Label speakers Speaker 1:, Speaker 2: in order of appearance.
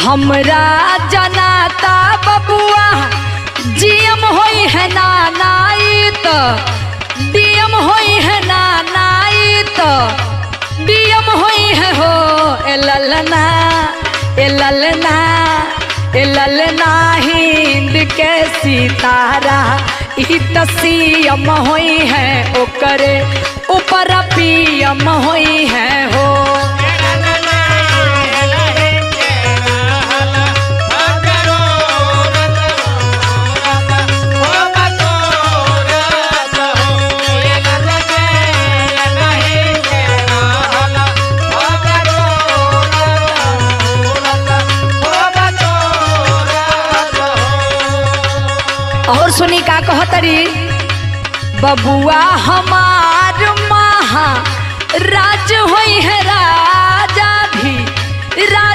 Speaker 1: हमरा जनाता बबुआ जीएम होई है ना नाइत, डीएम होई है ना नाइत, डीएम होई है हो ए ललना ए ललना ए ललना हिंद के सितारा ई त सीएम होई है ओकरे ऊपर पीएम होई है हो। और सुनी का कहतरी, बबुआ हमार महा राज होई है राजा भी राज